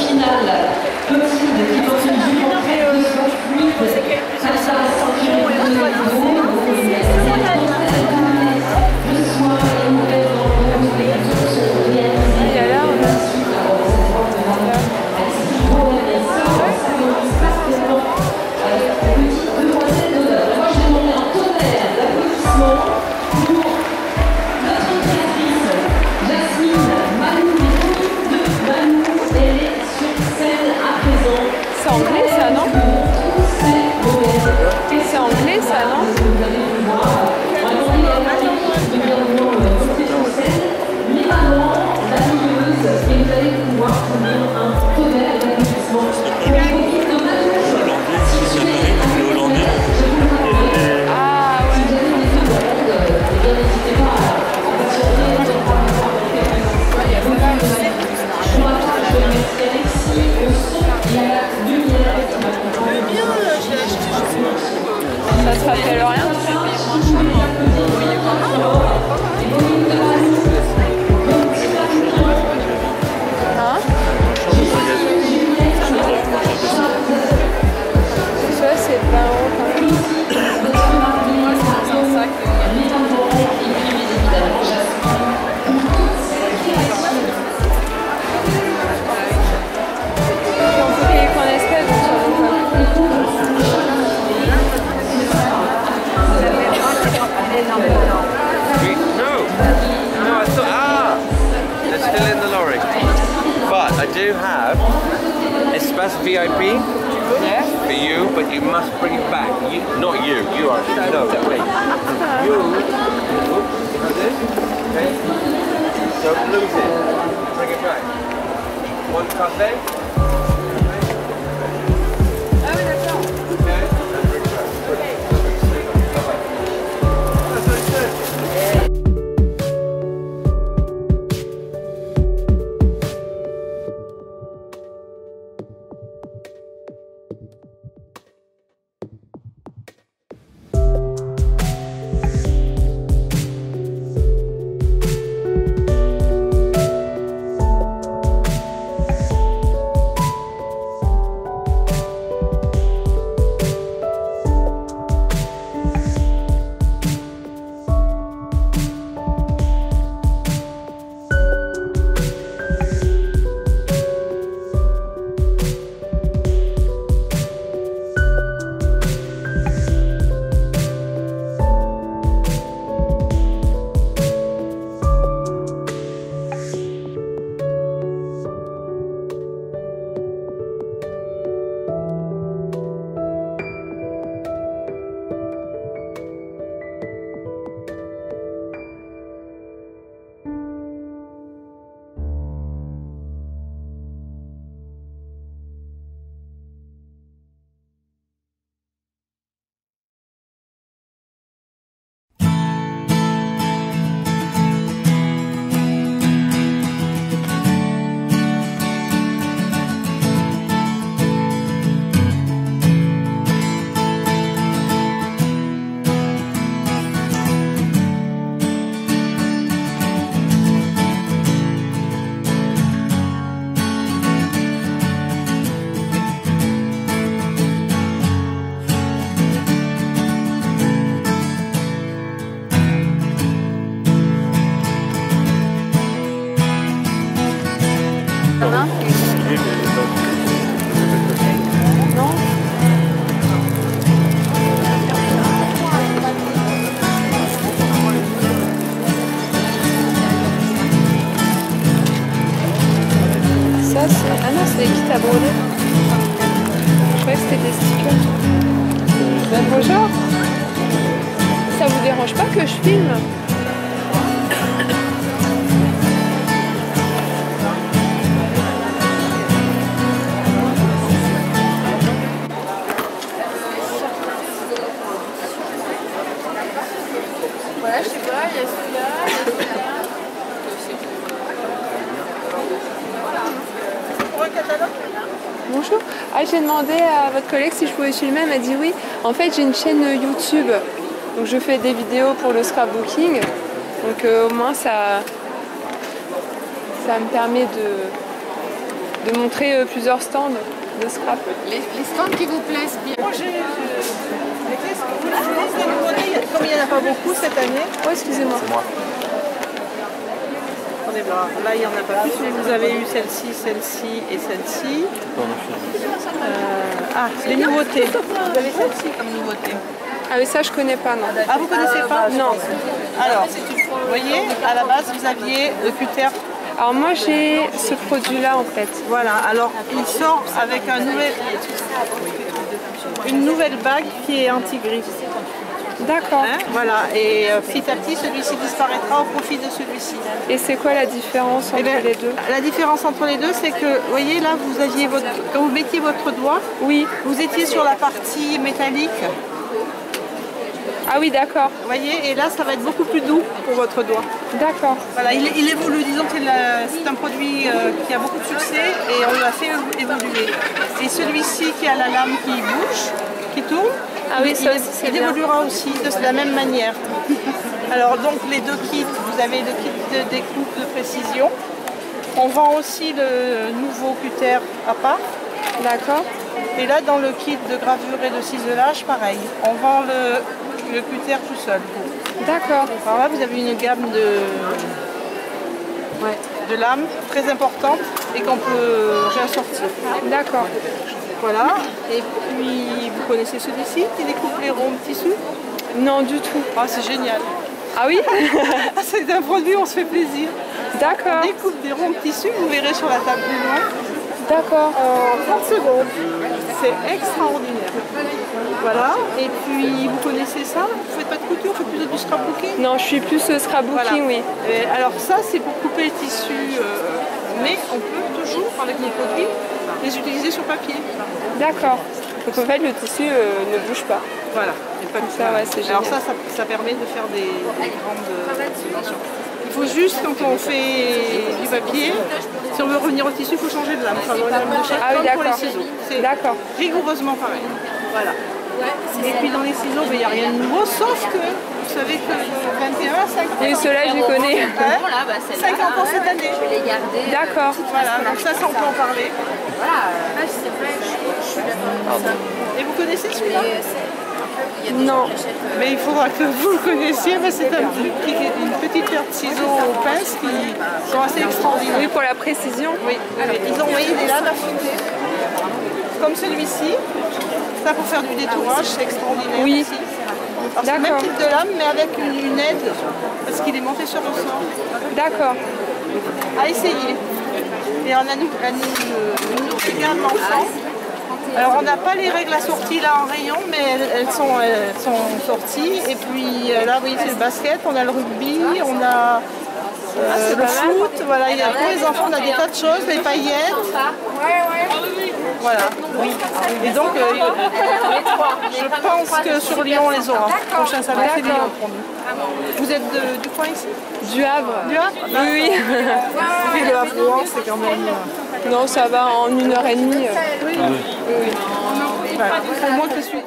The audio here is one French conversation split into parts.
finale. Clotilde qui porte une jupe en crêpe de soie fluide. Face à la ceinture et de la C'est anglais ça, non? C'est anglais ça, non? Ah ouais. Ça te rappelle rien? Hein? Ça c'est 20 € quand même. On peut payer qu'en espèces, donc ça vaut pas. No, I thought, they're still in the lorry. But I do have Espace VIP for you, but you must bring it back. Not you, you are, no, wait. You, have this, okay? Don't lose it, bring it back. One cafe. Ah non, c'est qui t'a brûlé? Je croyais que c'était des stickers. Bonjour. Ça vous dérange pas que je filme? Voilà, je sais pas, il y a celui-là, il y a celui-là. Bonjour. Ah, j'ai demandé à votre collègue si je pouvais filmer, elle m'a dit oui. En fait, j'ai une chaîne YouTube, donc je fais des vidéos pour le scrapbooking. Donc au moins ça me permet de montrer plusieurs stands de scrap. Les stands qui vous plaisent bien. Moi, comme il n'y en a pas beaucoup cette année. Oh, excusez-moi. Attendez voir, là il n'y en a pas plus, mais vous avez eu celle-ci, celle-ci et celle-ci. Les nouveautés. Vous avez celle-ci comme nouveauté. Ah oui, ça je connais pas, non. Ah, vous connaissez pas? Non. Alors, vous voyez, à la base vous aviez le cutter. Alors moi j'ai ce produit-là en fait. Voilà, alors il sort avec une nouvelle bague qui est anti-griffe. D'accord. Hein, voilà, et petit à petit celui-ci disparaîtra au profit de celui-ci. Et c'est quoi la différence entre les deux? La différence entre les deux, c'est que, vous voyez là, vous aviez quand vous mettiez votre doigt, oui, vous étiez sur la partie métallique. Ah oui, d'accord. Vous voyez, et là ça va être beaucoup plus doux pour votre doigt. D'accord. Voilà, il évolue, disons que c'est un produit qui a beaucoup de succès et on l'a fait évoluer. Et celui-ci qui a la lame qui bouge, qui tourne, ah oui, ça aussi, c'est bien. évoluera aussi de la même manière. Alors donc les deux kits, vous avez le kit de découpe de précision. On vend aussi le nouveau cutter à part. D'accord. Et là dans le kit de gravure et de ciselage, pareil. On vend le cutter tout seul. D'accord. Alors là vous avez une gamme de lames très importante et qu'on peut réassortir. D'accord. Voilà. Et puis vous connaissez celui-ci qui découpe les ronds de tissu? Non, du tout. Ah, c'est génial. Ah oui? C'est un produit, on se fait plaisir. D'accord. On découpe des ronds de tissu, vous verrez sur la table plus loin. D'accord. En 30 secondes. C'est extraordinaire. Voilà. Et puis vous connaissez ça? Vous faites pas de couture, vous faites plutôt du scrapbooking? Non, je suis plus scrapbooking, voilà. Oui. Et alors ça, c'est pour couper le tissu, mais on peut toujours, avec nos produits, les utiliser sur papier. D'accord. Donc en fait, le tissu ne bouge pas. Voilà. Et pas ça, ouais, c'est génial. Alors ça permet de faire des grandes dimensions. Il faut juste, quand on fait du papier, si on veut revenir au tissu, il faut changer de lame. Enfin, ah oui, pour les ciseaux. C'est rigoureusement pareil. Voilà. Et puis dans les ciseaux, il n'y a rien de nouveau, sauf que vous savez que 21, 50 ans. Et ceux-là, je les connais. 50 ans cette année. Je vais les garder. D'accord. Voilà, donc ça, on peut en parler. Voilà, c'est vrai, je suis d'accord. Et vous connaissez celui-là? Non. Mais il faudra que vous le connaissiez, mais c'est une petite paire de ciseaux aux pinces qui sont assez extraordinaires. Oui, pour la précision. Oui, ils ont envoyé des lames affûtées, comme celui-ci. Ça pour faire du détourage, c'est extraordinaire oui. aussi. C'est le même type de lame, mais avec une aide, parce qu'il est monté sur le sort. D'accord. À essayer. Et on a une autre gamme enfant. Alors on n'a pas les règles assorties là en rayon, mais elles sont sorties. Et puis là, oui, c'est le basket, on a le rugby, on a le foot. Voilà, il y a pour les enfants, on a des tas de choses, les paillettes. Voilà. Oui. Et donc, je pense que sur Lyon, on les aura. Le prochain samedi, c'est Lyon pour nous. Vous êtes du coin ici? Du Havre. Du Havre? Oui. Oui, le Havre, c'est quand même... Non, ça va en 1h30. Oui. Voilà. Pour moi qui suis...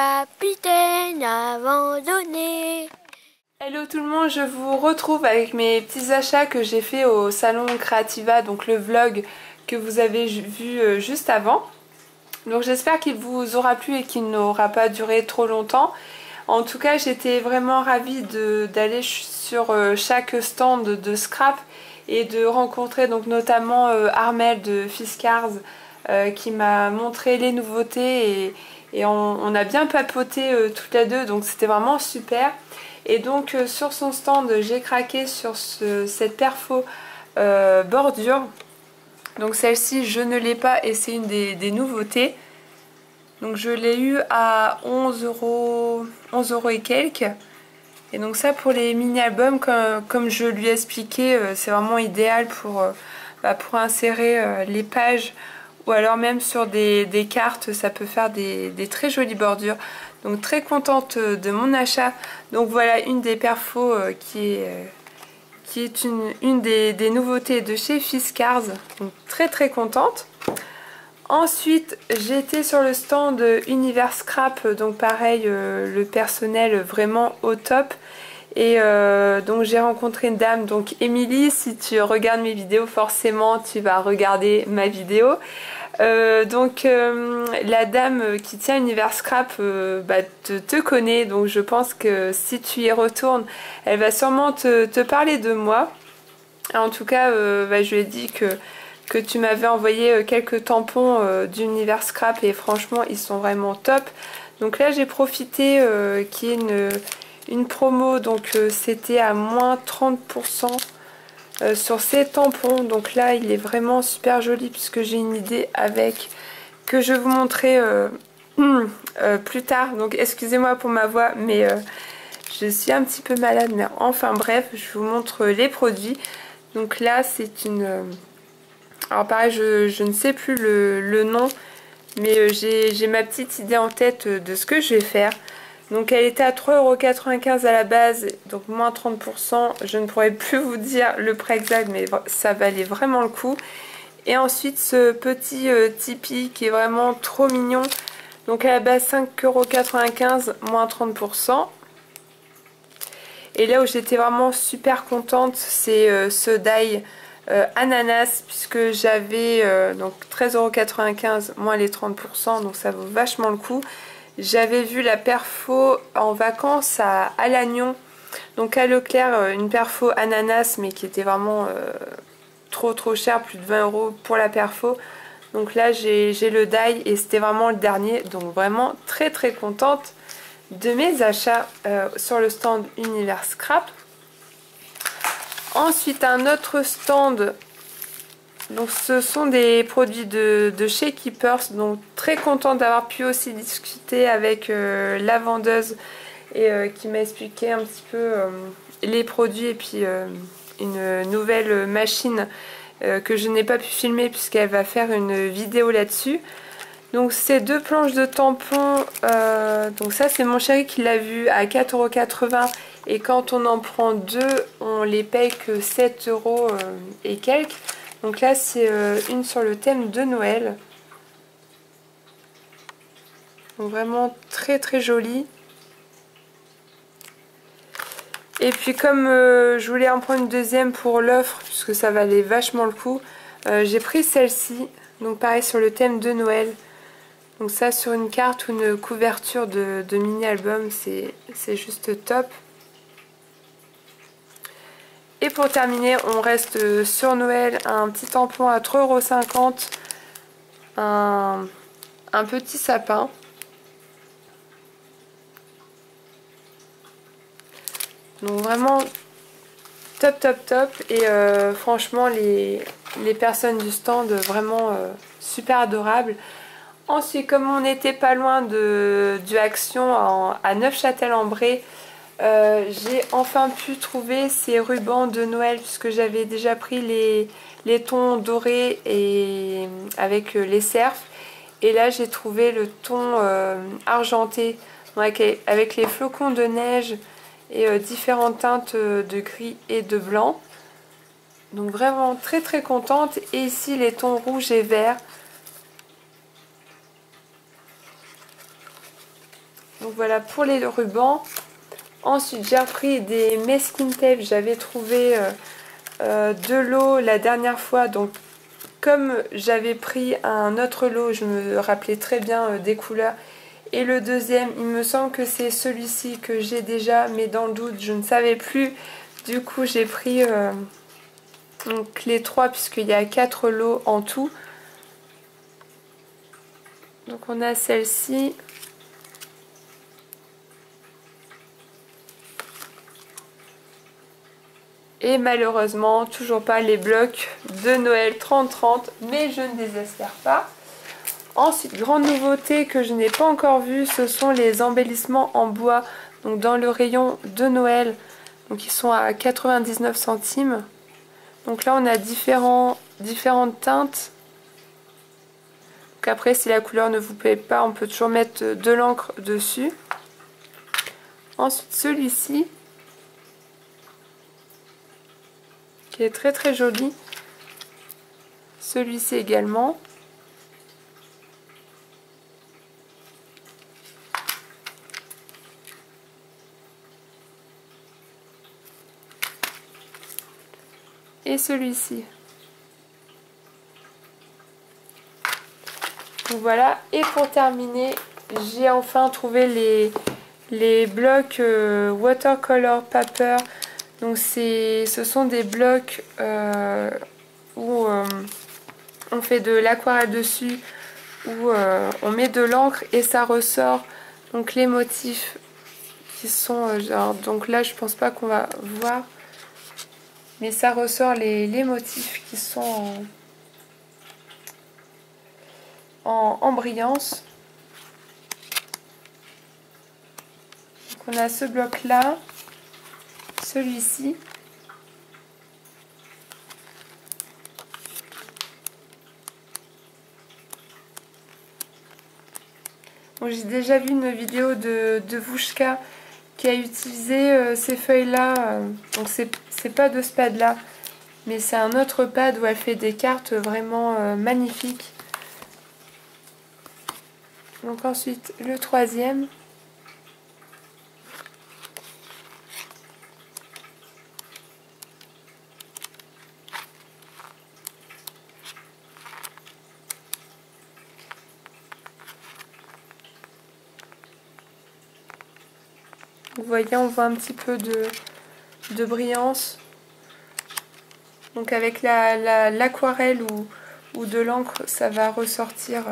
capitaine abandonné. Hello tout le monde, je vous retrouve avec mes petits achats que j'ai fait au salon Creativa, donc le vlog que vous avez vu juste avant. Donc j'espère qu'il vous aura plu et qu'il n'aura pas duré trop longtemps. En tout cas, j'étais vraiment ravie d'aller sur chaque stand de scrap et de rencontrer donc notamment Armel de Fiskars qui m'a montré les nouveautés et on a bien papoté toutes les deux, donc c'était vraiment super. Et donc sur son stand, j'ai craqué sur cette perfo bordure. Donc celle-ci, je ne l'ai pas et c'est une des nouveautés. Donc je l'ai eu à 11 euros et quelques. Et donc ça, pour les mini-albums, comme je lui ai expliqué, c'est vraiment idéal pour insérer les pages ou alors même sur des cartes, ça peut faire des très jolies bordures. Donc très contente de mon achat. Donc voilà une des perfos qui est une des nouveautés de chez Fiskars. Donc très contente. Ensuite j'étais sur le stand Univers Scrap, donc pareil le personnel vraiment au top. Et donc j'ai rencontré une dame, donc Émilie, si tu regardes mes vidéos forcément tu vas regarder ma vidéo. La dame qui tient Univers Scrap te connaît, donc je pense que si tu y retournes, elle va sûrement te parler de moi. En tout cas, je lui ai dit que tu m'avais envoyé quelques tampons d'Univers Scrap et franchement ils sont vraiment top. Donc là j'ai profité qu'il y ait une promo, donc c'était à moins 30%. Sur ces tampons, donc là il est vraiment super joli puisque j'ai une idée avec que je vais vous montrer plus tard, donc excusez-moi pour ma voix mais je suis un petit peu malade, mais enfin bref, je vous montre les produits. Donc là c'est une alors pareil, je ne sais plus le nom, mais j'ai ma petite idée en tête de ce que je vais faire. Donc elle était à 3,95 € à la base, donc moins 30%. Je ne pourrais plus vous dire le prix exact, mais ça valait vraiment le coup. Et ensuite ce petit Tipeee qui est vraiment trop mignon. Donc à la base 5,95 €, moins 30%. Et là où j'étais vraiment super contente, c'est ce die ananas, puisque j'avais donc 13,95 € moins les 30%, donc ça vaut vachement le coup. J'avais vu la perfo en vacances à Lannion, donc à Leclerc, une perfo ananas, mais qui était vraiment trop cher, plus de 20 € pour la perfo. Donc là j'ai le die et c'était vraiment le dernier, donc vraiment très contente de mes achats sur le stand Univers Scrap. Ensuite un autre stand, donc ce sont des produits de chez Keepers, donc très contente d'avoir pu aussi discuter avec la vendeuse et qui m'a expliqué un petit peu les produits et puis une nouvelle machine que je n'ai pas pu filmer puisqu'elle va faire une vidéo là-dessus. Donc ces deux planches de tampons, donc ça c'est mon chéri qui l'a vu à 4,80 € et quand on en prend deux on les paye que 7 € et quelques. Donc là c'est une sur le thème de Noël. Donc vraiment très jolie. Et puis comme je voulais en prendre une deuxième pour l'offre, puisque ça valait vachement le coup, j'ai pris celle-ci. Donc pareil sur le thème de Noël. Donc ça sur une carte ou une couverture de mini-album, c'est juste top. Et pour terminer, on reste sur Noël, un petit tampon à 3,50 €, un petit sapin. Donc vraiment top et franchement les personnes du stand vraiment super adorables. Ensuite comme on n'était pas loin du Action à Neufchâtel-en-Bray, j'ai enfin pu trouver ces rubans de Noël puisque j'avais déjà pris les tons dorés et avec les cerfs, et là j'ai trouvé le ton argenté avec les flocons de neige et différentes teintes de gris et de blanc. Donc vraiment très contente. Et ici les tons rouge et vert. Donc voilà pour les rubans. Ensuite j'ai repris des masking tape. J'avais trouvé de l'eau la dernière fois. Donc comme j'avais pris un autre lot, je me rappelais très bien des couleurs. Et le deuxième, il me semble que c'est celui-ci que j'ai déjà, mais dans le doute je ne savais plus. Du coup j'ai pris donc les 3 puisqu'il y a 4 lots en tout. Donc on a celle-ci. Et malheureusement, toujours pas les blocs de Noël 30-30, mais je ne désespère pas. Ensuite, grande nouveauté que je n'ai pas encore vue, ce sont les embellissements en bois. Donc dans le rayon de Noël, donc ils sont à 99 centimes. Donc là on a différentes teintes. Donc après, si la couleur ne vous plaît pas, on peut toujours mettre de l'encre dessus. Ensuite celui-ci, qui est très très joli. Celui-ci également. Et celui-ci. Donc voilà, et pour terminer, j'ai enfin trouvé les blocs watercolor paper. Donc ce sont des blocs où on fait de l'aquarelle dessus, où on met de l'encre et ça ressort. Donc les motifs qui sont genre, donc là je pense pas qu'on va voir, mais ça ressort les motifs qui sont en brillance. Donc on a ce bloc là, celui-ci, bon, j'ai déjà vu une vidéo de Vushka qui a utilisé ces feuilles là, donc c'est pas de ce pad là, mais c'est un autre pad où elle fait des cartes vraiment magnifiques. Donc ensuite le troisième. Vous voyez, on voit un petit peu de brillance. Donc avec l'aquarelle ou de l'encre, ça va ressortir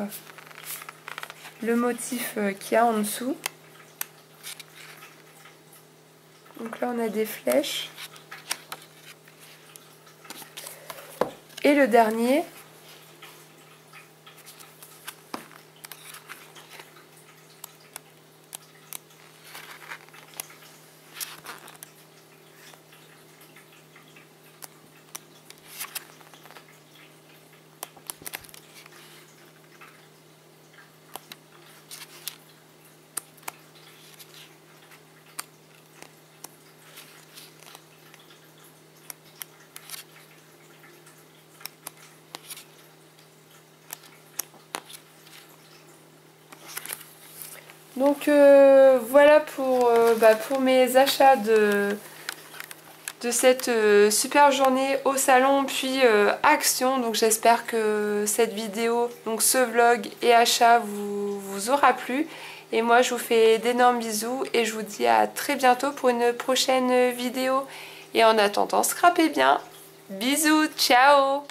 le motif qu'il y a en dessous. Donc là on a des flèches. Et le dernier, donc voilà pour mes achats de cette super journée au salon puis action. Donc j'espère que cette vidéo, donc ce vlog et achat vous aura plu. Et moi je vous fais d'énormes bisous et je vous dis à très bientôt pour une prochaine vidéo. Et en attendant, scrapez bien. Bisous, ciao!